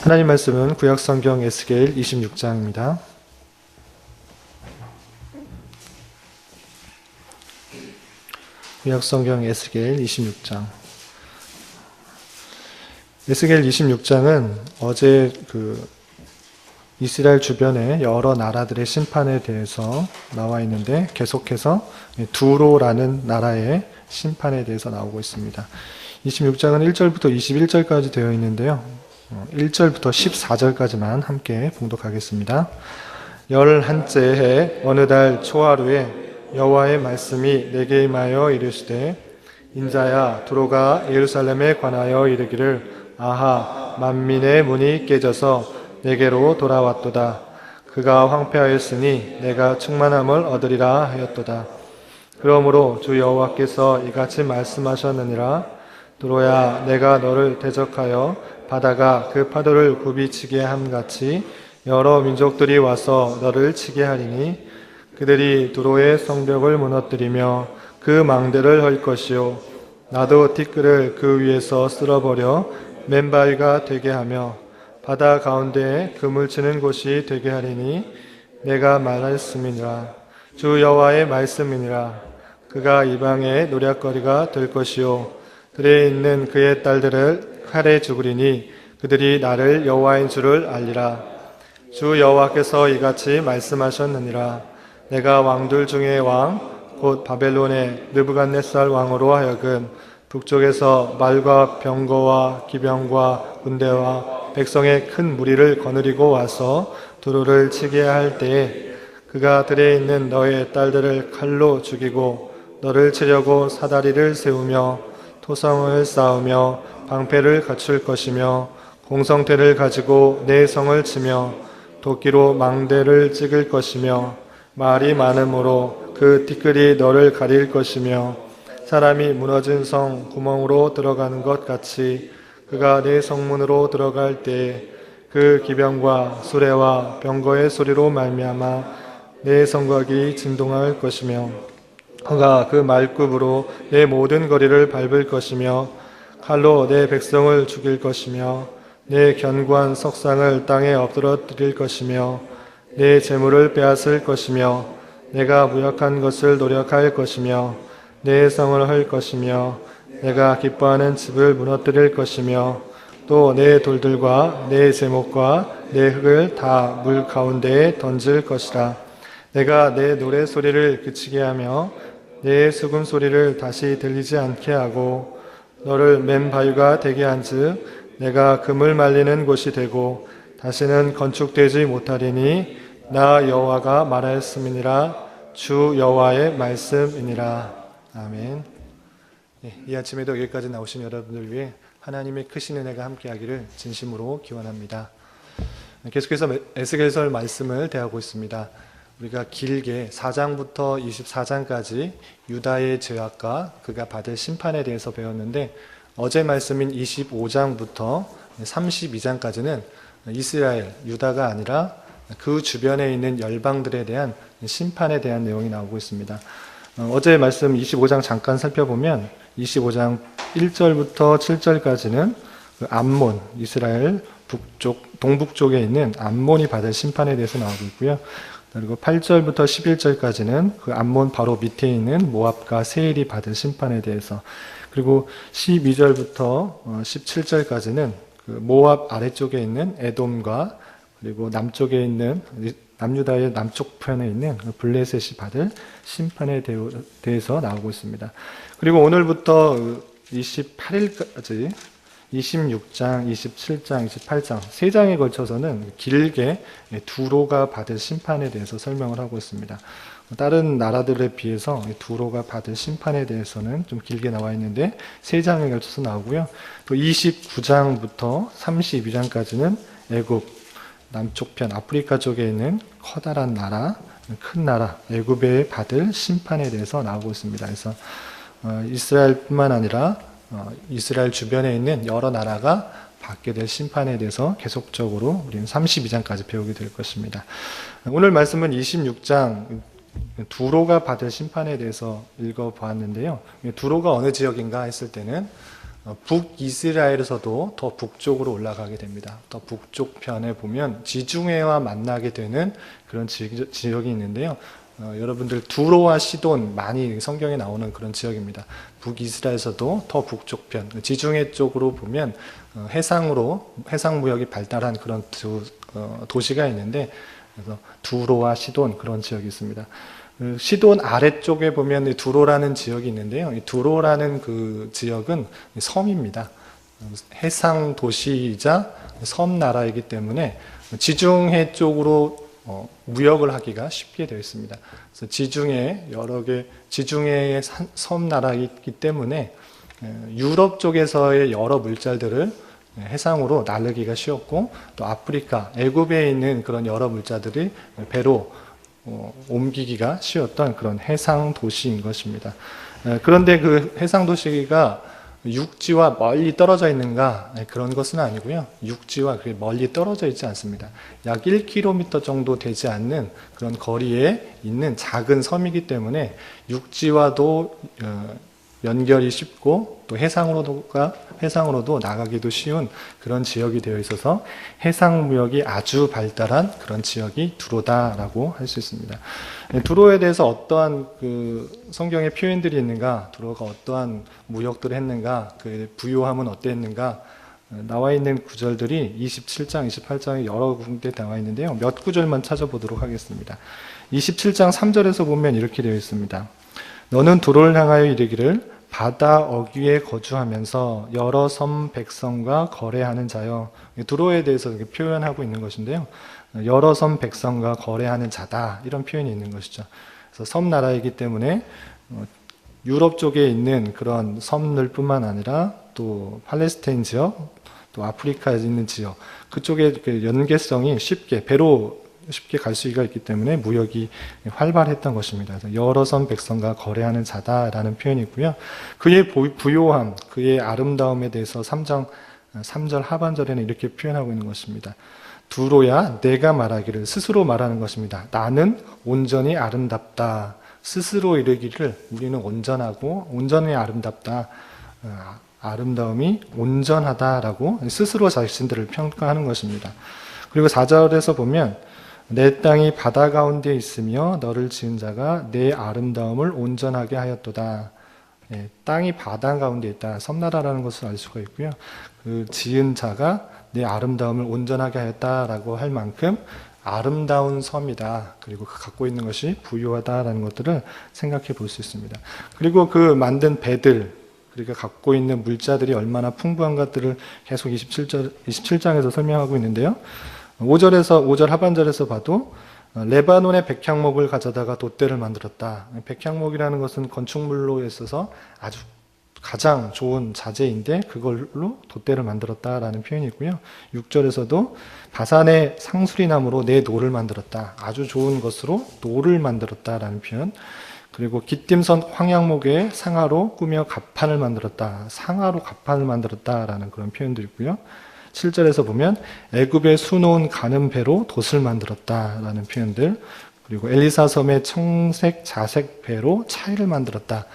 하나님 말씀은 구약성경 에스겔 26장입니다. 구약성경 에스겔 26장. 에스겔 26장은 어제 이스라엘 주변의 여러 나라들의 심판에 대해서 나와 있는데 계속해서 두로라는 나라의 심판에 대해서 나오고 있습니다. 26장은 1절부터 21절까지 되어 있는데요. 1절부터 14절까지만 함께 봉독하겠습니다. 11째 해 어느 달 초하루에 여호와의 말씀이 내게 임하여 이르시되 인자야 두로가 예루살렘에 관하여 이르기를 아하 만민의 문이 깨져서 내게로 돌아왔도다. 그가 황폐하였으니 내가 충만함을 얻으리라 하였도다. 그러므로 주 여호와께서 이같이 말씀하셨느니라. 두로야 내가 너를 대적하여 바다가 그 파도를 굽이치게 함같이 여러 민족들이 와서 너를 치게 하리니 그들이 두로의 성벽을 무너뜨리며 그 망대를 헐 것이요 나도 티끌을 그 위에서 쓸어버려 맨바위가 되게 하며 바다 가운데에 그물 치는 곳이 되게 하리니 내가 말했음이니라. 주 여호와의 말씀이니라. 그가 이방의 노략거리가 될 것이요 들에 있는 그의 딸들을 칼에 죽으리니 그들이 나를 여호와인 줄을 알리라. 주 여호와께서 이같이 말씀하셨느니라. 내가 왕들 중의 왕 곧 바벨론의 느부갓네살 왕으로 하여금 북쪽에서 말과 병거와 기병과 군대와 백성의 큰 무리를 거느리고 와서 두로를 치게 할 때에 그가 들에 있는 너의 딸들을 칼로 죽이고 너를 치려고 사다리를 세우며 토성을 쌓으며 방패를 갖출 것이며 공성태를 가지고 내 성을 치며 도끼로 망대를 찍을 것이며 말이 많으므로 그 티끌이 너를 가릴 것이며 사람이 무너진 성 구멍으로 들어가는 것 같이 그가 내 성문으로 들어갈 때 그 기병과 수레와 병거의 소리로 말미암아 내 성곽이 진동할 것이며 그가 그 말굽으로 내 모든 거리를 밟을 것이며 칼로 내 백성을 죽일 것이며 내 견고한 석상을 땅에 엎드러뜨릴 것이며 내 재물을 빼앗을 것이며 내가 무역한 것을 노력할 것이며 내 성을 헐 것이며 내가 기뻐하는 집을 무너뜨릴 것이며 또 내 돌들과 내 제목과 내 흙을 다 물 가운데에 던질 것이라. 내가 내 노래 소리를 그치게 하며 내 수금 소리를 다시 들리지 않게 하고 너를 맨바위가 되게 한즉 내가 금을 말리는 곳이 되고 다시는 건축되지 못하리니 나 여호와가 말하였음이니라. 주 여호와의 말씀이니라. 아멘. 이 아침에도 여기까지 나오신 여러분들 위해 하나님의 크신 은혜가 함께하기를 진심으로 기원합니다. 계속해서 에스겔서 말씀을 대하고 있습니다. 우리가 길게 4장부터 24장까지 유다의 죄악과 그가 받을 심판에 대해서 배웠는데 어제 말씀인 25장부터 32장까지는 이스라엘, 유다가 아니라 그 주변에 있는 열방들에 대한 심판에 대한 내용이 나오고 있습니다. 어제 말씀 25장 잠깐 살펴보면 25장 1절부터 7절까지는 암몬, 이스라엘 북쪽, 동북쪽에 있는 암몬이 받을 심판에 대해서 나오고 있고요. 그리고 8절부터 11절까지는 그 암몬 바로 밑에 있는 모압과 세일이 받을 심판에 대해서, 그리고 12절부터 17절까지는 그 모압 아래쪽에 있는 에돔과 그리고 남쪽에 있는 남유다의 남쪽 편에 있는 블레셋이 받을 심판에 대해서 나오고 있습니다. 그리고 오늘부터 28일까지 26장, 27장, 28장 세 장에 걸쳐서는 길게 두로가 받을 심판에 대해서 설명을 하고 있습니다. 다른 나라들에 비해서 두로가 받을 심판에 대해서는 좀 길게 나와 있는데 세 장에 걸쳐서 나오고요. 또 29장부터 32장까지는 애굽 남쪽편 아프리카 쪽에 있는 커다란 나라, 큰 나라 애굽에 받을 심판에 대해서 나오고 있습니다. 그래서 이스라엘뿐만 아니라 이스라엘 주변에 있는 여러 나라가 받게 될 심판에 대해서 계속적으로 우리는 32장까지 배우게 될 것입니다. 오늘 말씀은 26장 두로가 받을 심판에 대해서 읽어보았는데요. 두로가 어느 지역인가 했을 때는 북이스라엘에서도 더 북쪽으로 올라가게 됩니다. 더 북쪽 편에 보면 지중해와 만나게 되는 그런 지역이 있는데요. 여러분들 두로와 시돈 많이 성경에 나오는 그런 지역입니다. 북이스라엘에서도 더 북쪽 편, 지중해 쪽으로 보면 해상으로 해상 무역이 발달한 그런 도시가 있는데, 그래서 두로와 시돈 그런 지역이 있습니다. 시돈 아래쪽에 보면 두로라는 지역이 있는데요. 이 두로라는 그 지역은 섬입니다. 해상 도시이자 섬 나라이기 때문에 지중해 쪽으로 무역을 하기가 쉽게 되어 있습니다. 그래서 지중해의 섬 나라이기 때문에 유럽 쪽에서의 여러 물자들을 해상으로 나르기가 쉬웠고, 또 아프리카, 애굽에 있는 그런 여러 물자들이 배로 옮기기가 쉬웠던 그런 해상 도시인 것입니다. 그런데 그 해상 도시가 육지와 멀리 떨어져 있는가? 그런 것은 아니고요. 육지와 그렇게 멀리 떨어져 있지 않습니다. 약 1km 정도 되지 않는 그런 거리에 있는 작은 섬이기 때문에 육지와도 연결이 쉽고, 또 해상으로도 나가기도 쉬운 그런 지역이 되어 있어서 해상 무역이 아주 발달한 그런 지역이 두로다라고 할 수 있습니다. 두로에 대해서 어떠한 그 성경의 표현들이 있는가, 두로가 어떠한 무역들을 했는가, 그 부요함은 어땠는가, 나와 있는 구절들이 27장, 28장에 여러 군데 나와 있는데요. 몇 구절만 찾아보도록 하겠습니다. 27장 3절에서 보면 이렇게 되어 있습니다. 너는 두로를 향하여 이르기를 바다 어귀에 거주하면서 여러 섬 백성과 거래하는 자여. 두로에 대해서 이렇게 표현하고 있는 것인데요. 여러 섬 백성과 거래하는 자다, 이런 표현이 있는 것이죠. 그래서 섬 나라이기 때문에 유럽 쪽에 있는 그런 섬들뿐만 아니라 또 팔레스타인 지역, 또 아프리카에 있는 지역, 그쪽에 연계성이 배로 쉽게 갈 수가 있기 때문에 무역이 활발했던 것입니다. 그래서 여러 섬 백성과 거래하는 자다라는 표현이고요. 그의 부요함, 그의 아름다움에 대해서 3절 하반절에는 이렇게 표현하고 있는 것입니다. 두로야, 내가 말하기를, 스스로 말하는 것입니다. 나는 온전히 아름답다. 스스로 이르기를 우리는 온전하고 온전히 아름답다. 아름다움이 온전하다라고 스스로 자신들을 평가하는 것입니다. 그리고 4절에서 보면 내 땅이 바다 가운데 있으며 너를 지은 자가 내 아름다움을 온전하게 하였도다. 땅이 바다 가운데 있다. 섬나라라는 것을 알 수가 있고요. 그 지은 자가 내 아름다움을 온전하게 하였다라고 할 만큼 아름다운 섬이다. 그리고 그 갖고 있는 것이 부유하다라는 것들을 생각해 볼 수 있습니다. 그리고 그 만든 배들, 그러니까 갖고 있는 물자들이 얼마나 풍부한 것들을 계속 27장에서 설명하고 있는데요. 5절 하반절에서 봐도 레바논의 백향목을 가져다가 돛대를 만들었다. 백향목이라는 것은 건축물로 있어서 아주 가장 좋은 자재인데 그걸로 돛대를 만들었다라는 표현이 있고요. 6절에서도 바산의 상수리나무로 내 노를 만들었다. 아주 좋은 것으로 노를 만들었다라는 표현. 그리고 기띔선 황양목의 상아로 꾸며 갑판을 만들었다. 상아로 갑판을 만들었다라는 그런 표현도 있고요. 7절에서 보면 애굽에 수놓은 가는 배로 돛을 만들었다라는 표현들, 그리고 엘리사 섬의 청색 자색 배로 차이를 만들었다.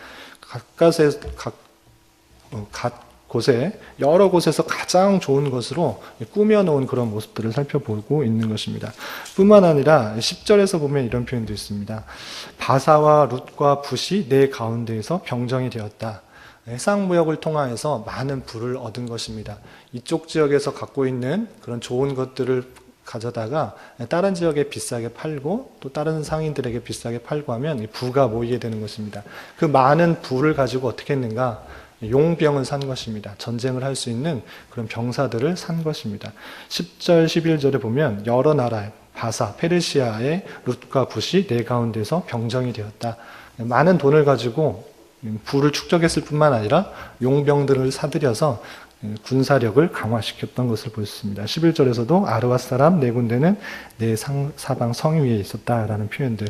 여러 곳에서 가장 좋은 것으로 꾸며놓은 그런 모습들을 살펴보고 있는 것입니다. 뿐만 아니라 10절에서 보면 이런 표현도 있습니다. 바사와 룻과 붓이 내 가운데에서 병정이 되었다. 해상무역을 통하여서 많은 부를 얻은 것입니다. 이쪽 지역에서 갖고 있는 그런 좋은 것들을 가져다가 다른 지역에 비싸게 팔고 또 다른 상인들에게 비싸게 팔고 하면 부가 모이게 되는 것입니다. 그 많은 부를 가지고 어떻게 했는가? 용병을 산 것입니다. 전쟁을 할 수 있는 그런 병사들을 산 것입니다. 10절, 11절에 보면 여러 나라의 바사, 페르시아의 룻과 붓이 내 가운데서 병정이 되었다. 많은 돈을 가지고 부를 축적했을 뿐만 아니라 용병들을 사들여서 군사력을 강화시켰던 것을 볼 수 있습니다. 11절에서도 아르와 사람 네 군대는 내 사방 성 위에 있었다라는 표현들.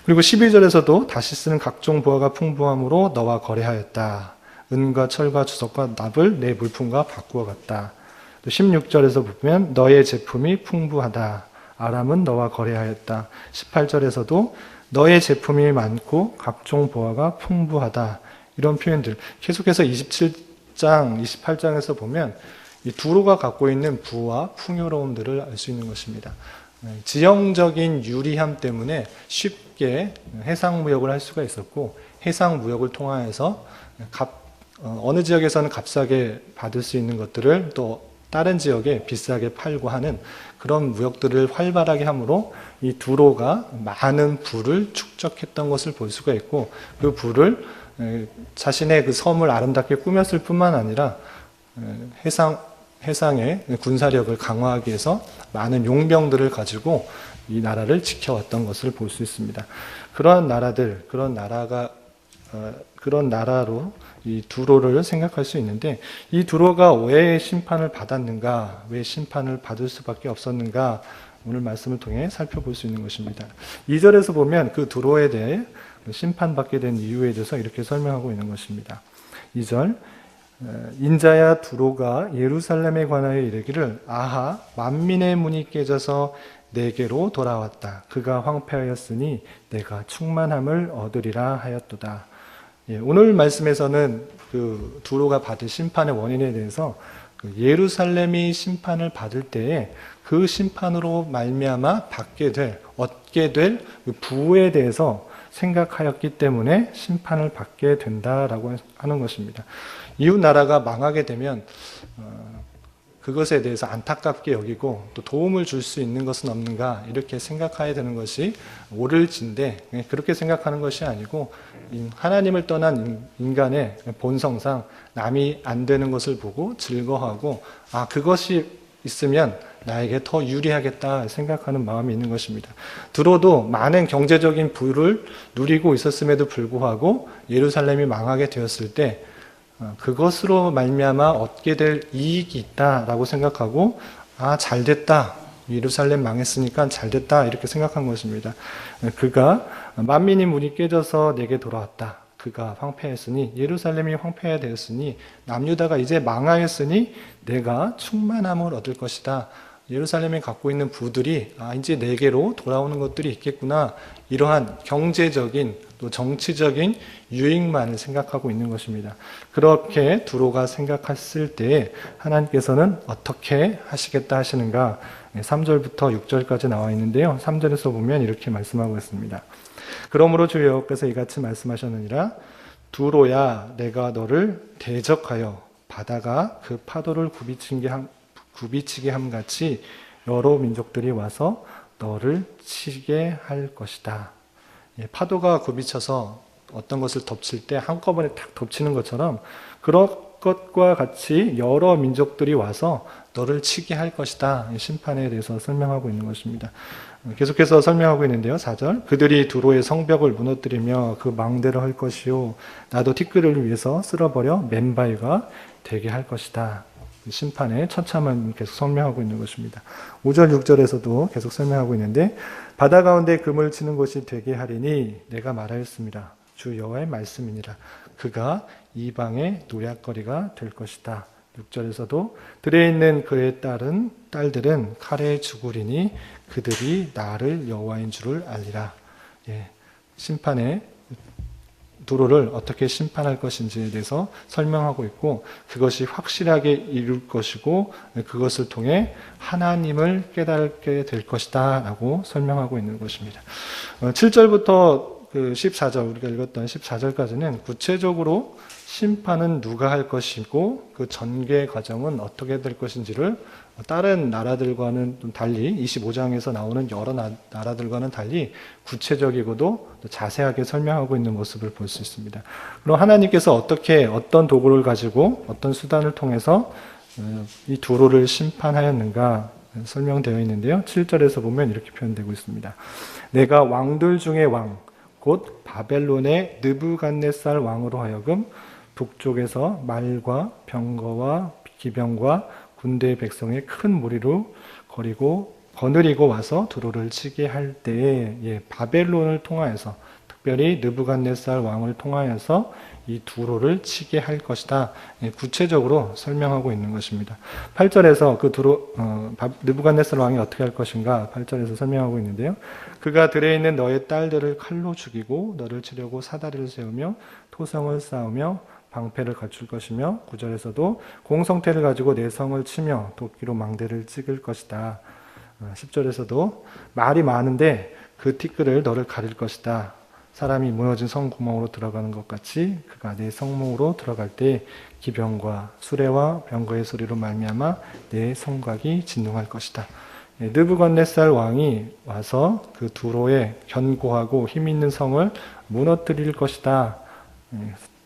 그리고 12절에서도 다시 쓰는 각종 보화가 풍부함으로 너와 거래하였다. 은과 철과 주석과 납을 내 물품과 바꾸어 갔다. 또 16절에서 보면 너의 제품이 풍부하다. 아람은 너와 거래하였다. 18절에서도 너의 제품이 많고 각종 보화가 풍부하다. 이런 표현들. 계속해서 27장 26장, 28장에서 보면 이 두로가 갖고 있는 부와 풍요로움들을 알 수 있는 것입니다. 지형적인 유리함 때문에 쉽게 해상 무역을 할 수가 있었고, 해상 무역을 통하여서 어느 지역에서는 값싸게 받을 수 있는 것들을 또 다른 지역에 비싸게 팔고 하는 그런 무역들을 활발하게 함으로 이 두로가 많은 부를 축적했던 것을 볼 수가 있고, 그 부를 자신의 그 섬을 아름답게 꾸몄을 뿐만 아니라 해상의 군사력을 강화하기 위해서 많은 용병들을 가지고 이 나라를 지켜왔던 것을 볼 수 있습니다. 그러한 나라로 이 두로를 생각할 수 있는데, 이 두로가 왜 심판을 받았는가, 왜 심판을 받을 수밖에 없었는가, 오늘 말씀을 통해 살펴볼 수 있는 것입니다. 2절에서 보면 그 두로에 대해 심판받게 된 이유에 대해서 이렇게 설명하고 있는 것입니다. 2절, 인자야 두로가 예루살렘에 관하여 이르기를, 아하 만민의 문이 깨져서 내게로 돌아왔다. 그가 황폐하였으니 내가 충만함을 얻으리라 하였도다. 오늘 말씀에서는 그 두로가 받을 심판의 원인에 대해서 예루살렘이 심판을 받을 때에 그 심판으로 말미암아 얻게 될 부에 대해서 생각하였기 때문에 심판을 받게 된다라고 하는 것입니다. 이웃 나라가 망하게 되면 그것에 대해서 안타깝게 여기고 또 도움을 줄 수 있는 것은 없는가 이렇게 생각해야 되는 것이 옳을진데, 그렇게 생각하는 것이 아니고 하나님을 떠난 인간의 본성상 남이 안 되는 것을 보고 즐거워하고, 그것이 있으면 나에게 더 유리하겠다 생각하는 마음이 있는 것입니다. 두로도 많은 경제적인 부를 누리고 있었음에도 불구하고 예루살렘이 망하게 되었을 때 그것으로 말미암아 얻게 될 이익이 있다라고 생각하고, 잘됐다, 예루살렘 망했으니까 잘됐다 이렇게 생각한 것입니다. 그가 만민이 문이 깨져서 내게 돌아왔다. 그가 황폐했으니, 예루살렘이 황폐되었으니, 남유다가 이제 망하였으니 내가 충만함을 얻을 것이다. 예루살렘이 갖고 있는 부들이 이제 내게로 돌아오는 것들이 있겠구나, 이러한 경제적인 또 정치적인 유익만을 생각하고 있는 것입니다. 그렇게 두로가 생각했을 때 하나님께서는 어떻게 하시겠다 하시는가, 3절부터 6절까지 나와 있는데요. 3절에서 보면 이렇게 말씀하고 있습니다. 그러므로 주 여호와께서 이같이 말씀하셨느니라. 두로야, 내가 너를 대적하여 바다가 그 파도를 굽이치게 함같이 여러 민족들이 와서 너를 치게 할 것이다. 파도가 굽이쳐서 어떤 것을 덮칠 때 한꺼번에 탁 덮치는 것처럼, 그런 것과 같이 여러 민족들이 와서 너를 치게 할 것이다. 심판에 대해서 설명하고 있는 것입니다. 계속해서 설명하고 있는데요. 4절, 그들이 두로의 성벽을 무너뜨리며 그 망대를 할 것이요, 나도 티끌을 위해서 쓸어버려 맨바위가 되게 할 것이다. 심판의 처참함을 계속 설명하고 있는 것입니다. 5절 6절에서도 계속 설명하고 있는데, 바다 가운데 금을 치는 곳이 되게 하리니 내가 말하였습니다. 주 여호와의 말씀이니라. 그가 이방의 노략거리가 될 것이다. 6절에서도 들에 있는 그의 딸들은 칼에 죽으리니 그들이 나를 여호와인 줄을 알리라. 심판의 두로를 어떻게 심판할 것인지에 대해서 설명하고 있고, 그것이 확실하게 이룰 것이고 그것을 통해 하나님을 깨닫게 될 것이다 라고 설명하고 있는 것입니다. 7절부터 14절, 우리가 읽었던 14절까지는 구체적으로 심판은 누가 할 것이고 그 전개 과정은 어떻게 될 것인지를 다른 나라들과는 좀 달리, 25장에서 나오는 여러 나라들과는 달리 구체적이고도 자세하게 설명하고 있는 모습을 볼 수 있습니다. 그럼 하나님께서 어떤 도구를 가지고 어떤 수단을 통해서 이 두로를 심판하였는가 설명되어 있는데요. 7절에서 보면 이렇게 표현되고 있습니다. 내가 왕들 중에 왕, 곧 바벨론의 느부갓네살 왕으로 하여금 북쪽에서 말과 병거와 기병과 군대의 백성의 큰 무리로 거느리고 와서 두로를 치게 할 때에 바벨론을 통하여서, 특별히 느부갓네살 왕을 통하여서 이 두로를 치게 할 것이다. 구체적으로 설명하고 있는 것입니다. 8절에서 느부갓네살 왕이 어떻게 할 것인가 8절에서 설명하고 있는데요. 그가 들에 있는 너의 딸들을 칼로 죽이고 너를 치려고 사다리를 세우며 토성을 쌓으며 방패를 갖출 것이며 9절에서도 공성태를 가지고 내 성을 치며 도끼로 망대를 찍을 것이다. 10절에서도 말이 많은데 그 티끌을 너를 가릴 것이다. 사람이 무너진 성 구멍으로 들어가는 것 같이 그가 내 성문으로 들어갈 때 기병과 수레와 병거의 소리로 말미암아 내 성곽이 진동할 것이다. 느부갓네살 왕이 와서 그 두로의 견고하고 힘 있는 성을 무너뜨릴 것이다.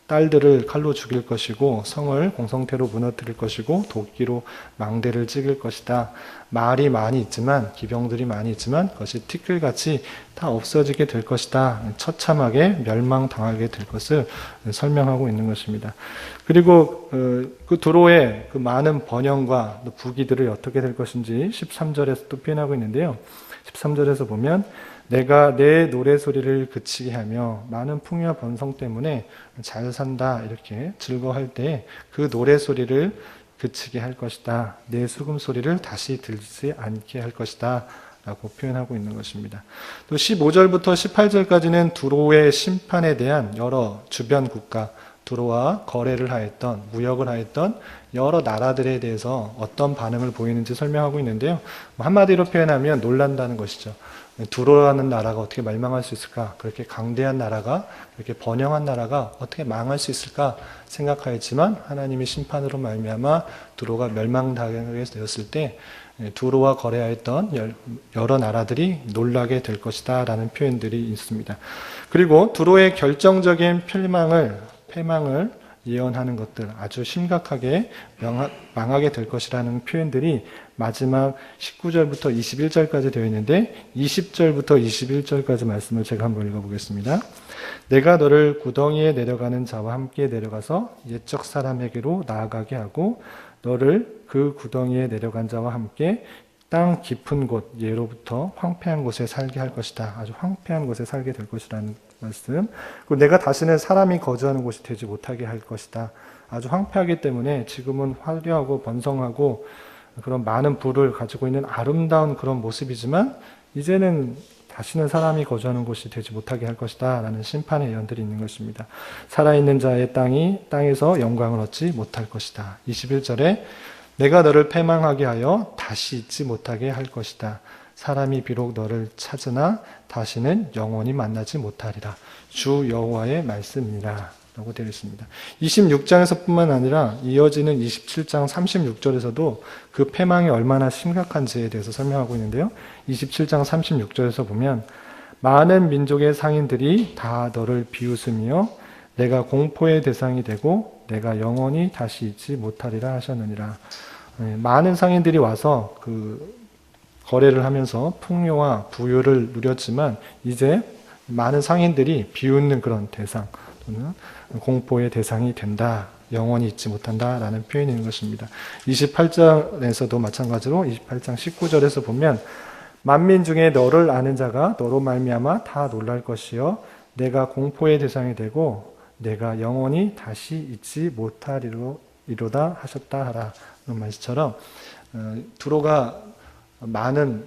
딸들을 칼로 죽일 것이고 성을 공성태로 무너뜨릴 것이고 도끼로 망대를 찍을 것이다. 말이 많이 있지만 기병들이 많이 있지만 그것이 티끌같이 다 없어지게 될 것이다. 처참하게 멸망당하게 될 것을 설명하고 있는 것입니다. 그리고 그 두로의 그 많은 번영과 부귀들을 어떻게 될 것인지 13절에서 또 표현하고 있는데요. 13절에서 보면 내가 내 노래소리를 그치게 하며 많은 풍요와 번성 때문에 잘 산다 이렇게 즐거워할 때 그 노래소리를 그치게 할 것이다. 내 수금소리를 다시 들리지 않게 할 것이다 라고 표현하고 있는 것입니다. 또 15절부터 18절까지는 두로의 심판에 대한 여러 주변 국가, 두로와 거래를 하였던, 무역을 하였던 여러 나라들에 대해서 어떤 반응을 보이는지 설명하고 있는데요. 한마디로 표현하면 놀란다는 것이죠. 두로라는 나라가 어떻게 멸망할 수 있을까? 그렇게 강대한 나라가, 그렇게 번영한 나라가 어떻게 망할 수 있을까 생각하였지만 하나님의 심판으로 말미암아 두로가 멸망당하게 되었을 때 두로와 거래하였던 여러 나라들이 놀라게 될 것이다 라는 표현들이 있습니다. 그리고 두로의 결정적인 패망을 예언하는 것들, 아주 심각하게 망하게 될 것이라는 표현들이 마지막 19절부터 21절까지 되어 있는데 20절부터 21절까지 말씀을 제가 한번 읽어보겠습니다. 내가 너를 구덩이에 내려가는 자와 함께 내려가서 옛적 사람에게로 나아가게 하고 너를 그 구덩이에 내려간 자와 함께 땅 깊은 곳 예로부터 황폐한 곳에 살게 할 것이다. 아주 황폐한 곳에 살게 될 것이라는 말씀. 그리고 내가 다시는 사람이 거주하는 곳이 되지 못하게 할 것이다. 아주 황폐하기 때문에 지금은 화려하고 번성하고 그런 많은 부를 가지고 있는 아름다운 그런 모습이지만 이제는 다시는 사람이 거주하는 곳이 되지 못하게 할 것이다 라는 심판의 예언들이 있는 것입니다. 살아있는 자의 땅에서 영광을 얻지 못할 것이다. 21절에 내가 너를 패망하게 하여 다시 잊지 못하게 할 것이다. 사람이 비록 너를 찾으나 다시는 영원히 만나지 못하리라. 주 여호와의 말씀이라 라고 되어 있습니다. 26장에서 뿐만 아니라 이어지는 27장 36절에서도 그 패망이 얼마나 심각한지에 대해서 설명하고 있는데요. 27장 36절에서 보면 많은 민족의 상인들이 다 너를 비웃으며 내가 공포의 대상이 되고 내가 영원히 다시 잊지 못하리라 하셨느니라. 많은 상인들이 와서 그 거래를 하면서 풍요와 부유를 누렸지만 이제 많은 상인들이 비웃는 그런 대상 또는 공포의 대상이 된다. 영원히 잊지 못한다라는 표현이 있는 것입니다. 28장에서도 마찬가지로 28장 19절에서 보면 만민 중에 너를 아는 자가 너로 말미암아 다 놀랄 것이요 내가 공포의 대상이 되고 내가 영원히 다시 잊지 못하리로다 하셨다 하라. 그런 말씀처럼 두로가 많은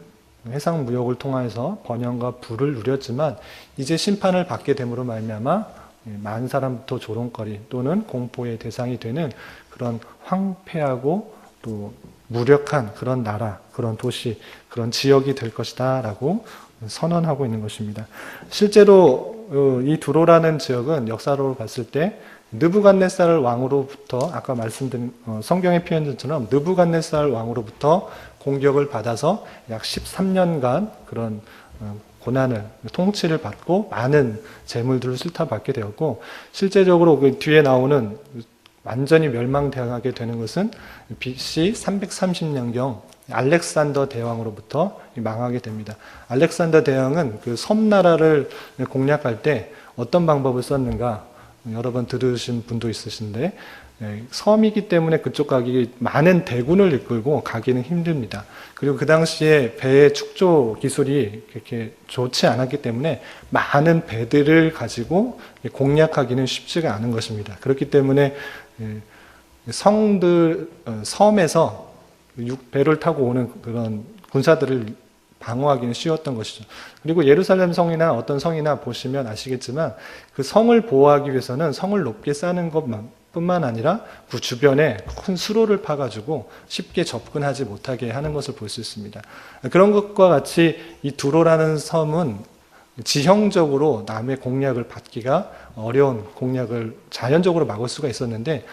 해상 무역을 통해서 번영과 부를 누렸지만 이제 심판을 받게 됨으로 말미암아 많은 사람부터 조롱거리 또는 공포의 대상이 되는 그런 황폐하고 또 무력한 그런 나라, 그런 도시, 그런 지역이 될 것이다 라고 선언하고 있는 것입니다. 실제로 이 두로라는 지역은 역사로 봤을 때 느부갓네살 왕으로부터 아까 말씀드린 성경의 표현처럼 느부갓네살 왕으로부터 공격을 받아서 약 13년간 그런 고난을 통치를 받고 많은 재물들을 수탈받게 되었고 실제적으로 그 뒤에 나오는 완전히 멸망당하게 되는 것은 BC 330년경 알렉산더 대왕으로부터 망하게 됩니다. 알렉산더 대왕은 그 섬나라를 공략할 때 어떤 방법을 썼는가 여러 번 들으신 분도 있으신데 섬이기 때문에 그쪽 가기 많은 대군을 이끌고 가기는 힘듭니다. 그리고 그 당시에 배의 축조 기술이 그렇게 좋지 않았기 때문에 많은 배들을 가지고 공략하기는 쉽지가 않은 것입니다. 그렇기 때문에 섬에서 배를 타고 오는 그런 군사들을 방어하기는 쉬웠던 것이죠. 그리고 예루살렘 성이나 어떤 성이나 보시면 아시겠지만 그 성을 보호하기 위해서는 성을 높게 쌓는 것만 뿐만 아니라 그 주변에 큰 수로를 파가지고 쉽게 접근하지 못하게 하는 것을 볼 수 있습니다. 그런 것과 같이 이 두로라는 섬은 지형적으로 남의 공략을 받기가 어려운 공략을 자연적으로 막을 수가 있었는데,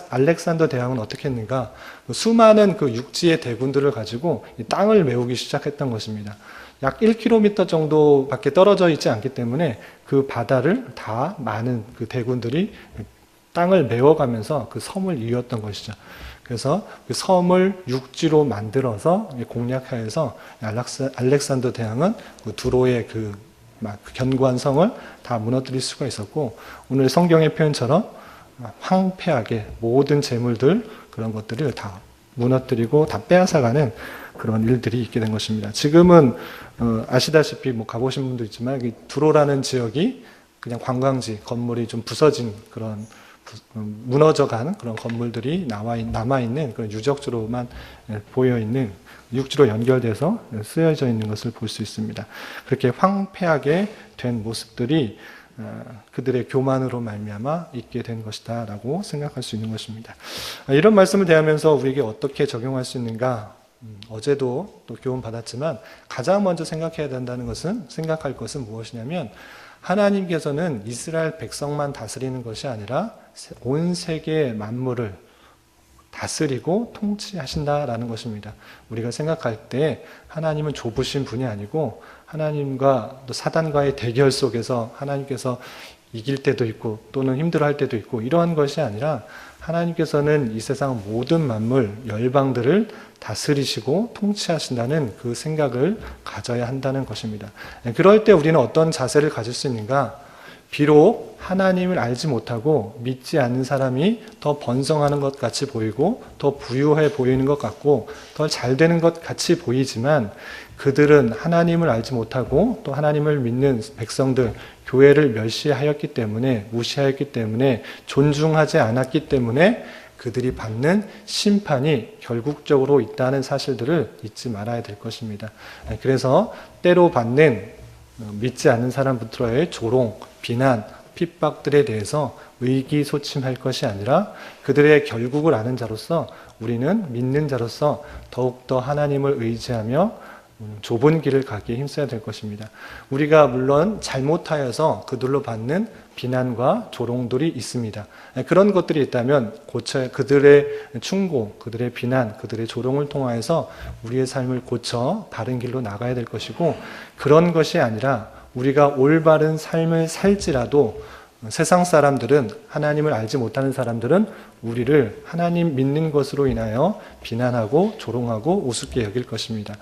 알렉산더 대왕은 어떻게 했는가? 수많은 그 육지의 대군들을 가지고 이 땅을 메우기 시작했던 것입니다. 약 1km 정도밖에 떨어져 있지 않기 때문에 그 바다를 다 많은 그 대군들이 땅을 메워가면서 그 섬을 이었던 것이죠. 그래서 그 섬을 육지로 만들어서 공략하여서 알렉산더 대왕은 그 두로의 그 견고한 성을 다 무너뜨릴 수가 있었고, 오늘 성경의 표현처럼 황폐하게 모든 재물들 그런 것들을 다 무너뜨리고 다 빼앗아가는 그런 일들이 있게 된 것입니다. 지금은 아시다시피 뭐 가보신 분도 있지만 이 두로라는 지역이 그냥 관광지, 건물이 좀 부서진 그런 무너져가는 그런 건물들이 남아있는 그런 유적지로만 보여있는, 육지로 연결돼서 쓰여져 있는 것을 볼 수 있습니다. 그렇게 황폐하게 된 모습들이 그들의 교만으로 말미암아 있게 된 것이다 라고 생각할 수 있는 것입니다. 이런 말씀을 대하면서 우리에게 어떻게 적용할 수 있는가? 어제도 또 교훈 받았지만 가장 먼저 생각할 것은 무엇이냐면, 하나님께서는 이스라엘 백성만 다스리는 것이 아니라 온 세계 만물을 다스리고 통치하신다라는 것입니다. 우리가 생각할 때 하나님은 좁으신 분이 아니고, 하나님과 또 사단과의 대결 속에서 하나님께서 이길 때도 있고 또는 힘들어할 때도 있고, 이러한 것이 아니라 하나님께서는 이 세상 모든 만물, 열방들을 다스리시고 통치하신다는 그 생각을 가져야 한다는 것입니다. 그럴 때 우리는 어떤 자세를 가질 수 있는가? 비록 하나님을 알지 못하고 믿지 않는 사람이 더 번성하는 것 같이 보이고 더 부유해 보이는 것 같고 더 잘 되는 것 같이 보이지만, 그들은 하나님을 알지 못하고 또 하나님을 믿는 백성들, 교회를 멸시하였기 때문에, 무시하였기 때문에, 존중하지 않았기 때문에 그들이 받는 심판이 결국적으로 있다는 사실들을 잊지 말아야 될 것입니다. 그래서 때로 받는 믿지 않는 사람부터의 조롱, 비난, 핍박들에 대해서 의기소침할 것이 아니라 그들의 결국을 아는 자로서, 우리는 믿는 자로서 더욱더 하나님을 의지하며 좁은 길을 가기에 힘써야 될 것입니다. 우리가 물론 잘못하여서 그들로 받는 비난과 조롱들이 있습니다. 그런 것들이 있다면 그들의 충고, 그들의 비난, 그들의 조롱을 통하여서 우리의 삶을 고쳐 바른 길로 나가야 될 것이고, 그런 것이 아니라 우리가 올바른 삶을 살지라도 세상 사람들은, 하나님을 알지 못하는 사람들은 우리를 하나님 믿는 것으로 인하여 비난하고 조롱하고 우습게 여길 것입니다.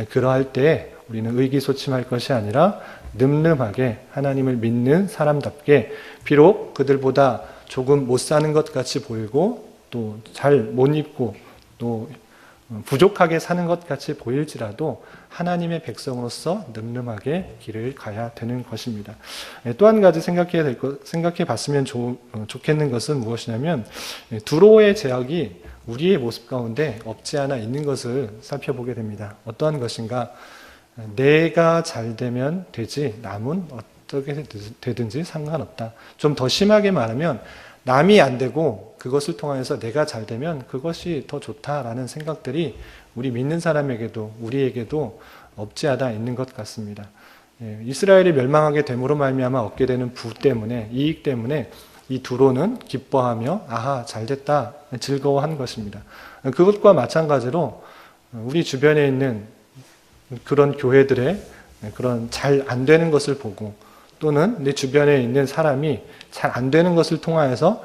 그러할 때 우리는 의기소침할 것이 아니라 늠름하게 하나님을 믿는 사람답게, 비록 그들보다 조금 못 사는 것 같이 보이고 또 잘 못 입고 또 부족하게 사는 것 같이 보일지라도 하나님의 백성으로서 늠름하게 길을 가야 되는 것입니다. 또 한 가지 생각해 봤으면 좋겠는 것은 무엇이냐면, 두로의 제약이 우리의 모습 가운데 없지 않아 있는 것을 살펴보게 됩니다. 어떠한 것인가? 내가 잘 되면 되지 남은 어떻게 되든지 상관없다. 좀 더 심하게 말하면, 남이 안 되고 그것을 통해서 내가 잘 되면 그것이 더 좋다라는 생각들이 우리 믿는 사람에게도 우리에게도 없지 않아 있는 것 같습니다. 이스라엘이 멸망하게 됨으로 말미암아 얻게 되는 부 때문에, 이익 때문에 이 두로는 기뻐하며 아하 잘됐다 즐거워한 것입니다. 그것과 마찬가지로 우리 주변에 있는 그런 교회들의 그런 잘 안 되는 것을 보고, 또는 내 주변에 있는 사람이 잘 안 되는 것을 통하여서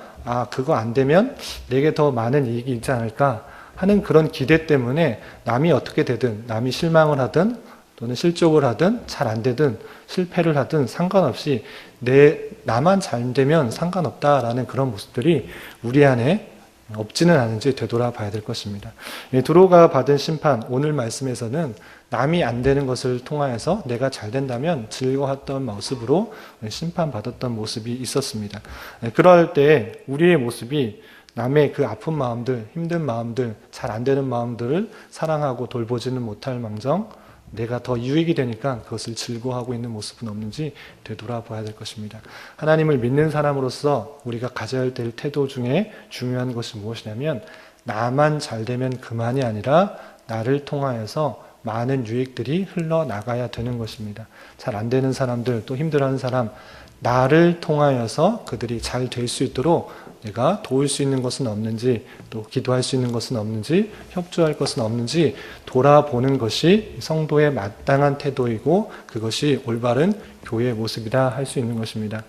그거 안 되면 내게 더 많은 이익이 있지 않을까 하는 그런 기대 때문에 남이 어떻게 되든, 남이 실망을 하든 또는 실족을 하든 잘 안 되든 실패를 하든 상관없이 나만 잘 되면 상관없다라는 그런 모습들이 우리 안에 없지는 않은지 되돌아봐야 될 것입니다. 두로가 받은 심판, 오늘 말씀에서는 남이 안 되는 것을 통하여서 내가 잘 된다면 즐거웠던 모습으로 심판받았던 모습이 있었습니다. 그럴 때 우리의 모습이 남의 그 아픈 마음들, 힘든 마음들, 잘 안 되는 마음들을 사랑하고 돌보지는 못할 망정, 내가 더 유익이 되니까 그것을 즐거워하고 있는 모습은 없는지 되돌아봐야 될 것입니다. 하나님을 믿는 사람으로서 우리가 가져야 될 태도 중에 중요한 것이 무엇이냐면 나만 잘 되면 그만이 아니라 나를 통하여서 많은 유익들이 흘러나가야 되는 것입니다. 잘 안 되는 사람들, 또 힘들어하는 사람, 나를 통하여서 그들이 잘 될 수 있도록 내가 도울 수 있는 것은 없는지, 또 기도할 수 있는 것은 없는지, 협조할 것은 없는지 돌아보는 것이 성도의 마땅한 태도이고 그것이 올바른 교회의 모습이다 할 수 있는 것입니다.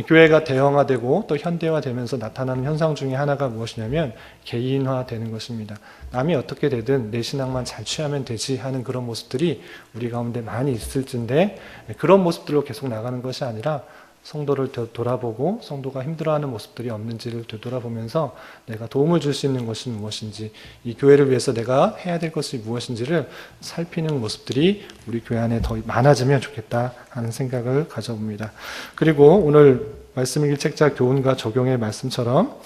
교회가 대형화되고 또 현대화되면서 나타나는 현상 중에 하나가 무엇이냐면 개인화되는 것입니다. 남이 어떻게 되든 내 신앙만 잘 취하면 되지 하는 그런 모습들이 우리 가운데 많이 있을진데, 그런 모습들로 계속 나가는 것이 아니라 성도를 돌아보고 성도가 힘들어하는 모습들이 없는지를 되돌아보면서 내가 도움을 줄 수 있는 것이 무엇인지, 이 교회를 위해서 내가 해야 될 것이 무엇인지를 살피는 모습들이 우리 교회 안에 더 많아지면 좋겠다 하는 생각을 가져봅니다. 그리고 오늘 말씀일기 책자 교훈과 적용의 말씀처럼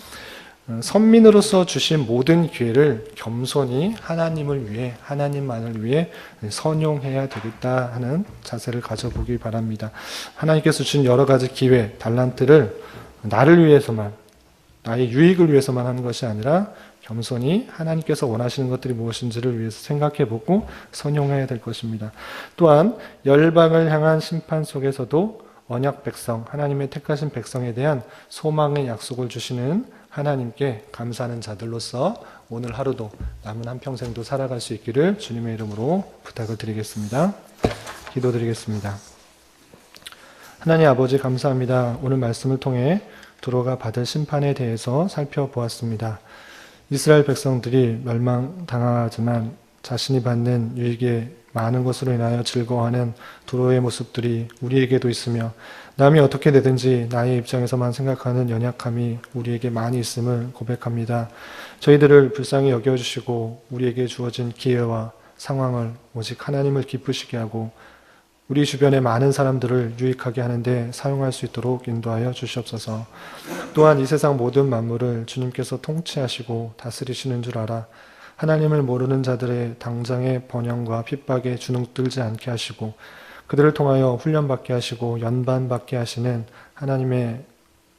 선민으로서 주신 모든 기회를 겸손히 하나님을 위해, 하나님만을 위해 선용해야 되겠다 하는 자세를 가져보기 바랍니다. 하나님께서 주신 여러 가지 기회, 달란트를 나를 위해서만, 나의 유익을 위해서만 하는 것이 아니라 겸손히 하나님께서 원하시는 것들이 무엇인지를 위해서 생각해보고 선용해야 될 것입니다. 또한 열방을 향한 심판 속에서도 언약 백성, 하나님의 택하신 백성에 대한 소망의 약속을 주시는 하나님께 감사하는 자들로서 오늘 하루도 남은 한평생도 살아갈 수 있기를 주님의 이름으로 부탁을 드리겠습니다. 기도드리겠습니다. 하나님 아버지 감사합니다. 오늘 말씀을 통해 두로가 받을 심판에 대해서 살펴보았습니다. 이스라엘 백성들이 멸망당하지만 자신이 받는 유익에 많은 것으로 인하여 즐거워하는 두로의 모습들이 우리에게도 있으며, 남이 어떻게 되든지 나의 입장에서만 생각하는 연약함이 우리에게 많이 있음을 고백합니다. 저희들을 불쌍히 여겨주시고 우리에게 주어진 기회와 상황을 오직 하나님을 기쁘시게 하고 우리 주변의 많은 사람들을 유익하게 하는데 사용할 수 있도록 인도하여 주시옵소서. 또한 이 세상 모든 만물을 주님께서 통치하시고 다스리시는 줄 알아 하나님을 모르는 자들의 당장의 번영과 핍박에 주눅들지 않게 하시고 그들을 통하여 훈련받게 하시고 연반받게 하시는 하나님의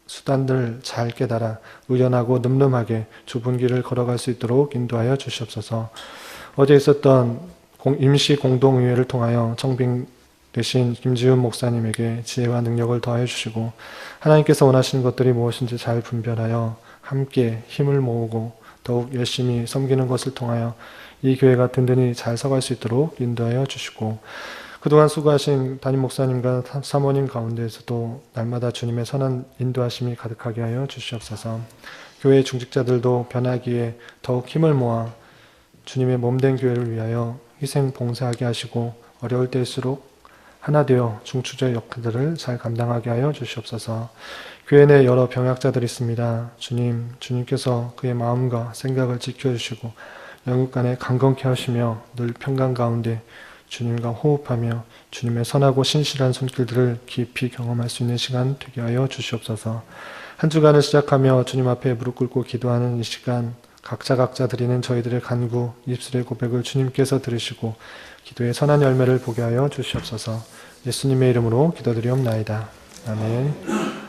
수단들 잘 깨달아 의연하고 늠름하게 좁은 길을 걸어갈 수 있도록 인도하여 주시옵소서. 어제 있었던 임시 공동의회를 통하여 청빙 되신 김지훈 목사님에게 지혜와 능력을 더하여 주시고 하나님께서 원하시는 것들이 무엇인지 잘 분별하여 함께 힘을 모으고 더욱 열심히 섬기는 것을 통하여 이 교회가 든든히 잘 서갈 수 있도록 인도하여 주시고, 그동안 수고하신 담임 목사님과 사모님 가운데에서도 날마다 주님의 선한 인도하심이 가득하게 하여 주시옵소서. 교회 중직자들도 변하기에 더욱 힘을 모아 주님의 몸된 교회를 위하여 희생 봉사하게 하시고 어려울 때일수록 하나 되어 중추적 역할들을 잘 감당하게 하여 주시옵소서. 교회 내 여러 병약자들이 있습니다. 주님께서 그의 마음과 생각을 지켜주시고 영육간에 강건케 하시며 늘 평강 가운데 주님과 호흡하며 주님의 선하고 신실한 손길들을 깊이 경험할 수 있는 시간 되게 하여 주시옵소서. 한 주간을 시작하며 주님 앞에 무릎 꿇고 기도하는 이 시간, 각자 드리는 저희들의 간구, 입술의 고백을 주님께서 들으시고 기도의 선한 열매를 보게 하여 주시옵소서. 예수님의 이름으로 기도드리옵나이다. 아멘.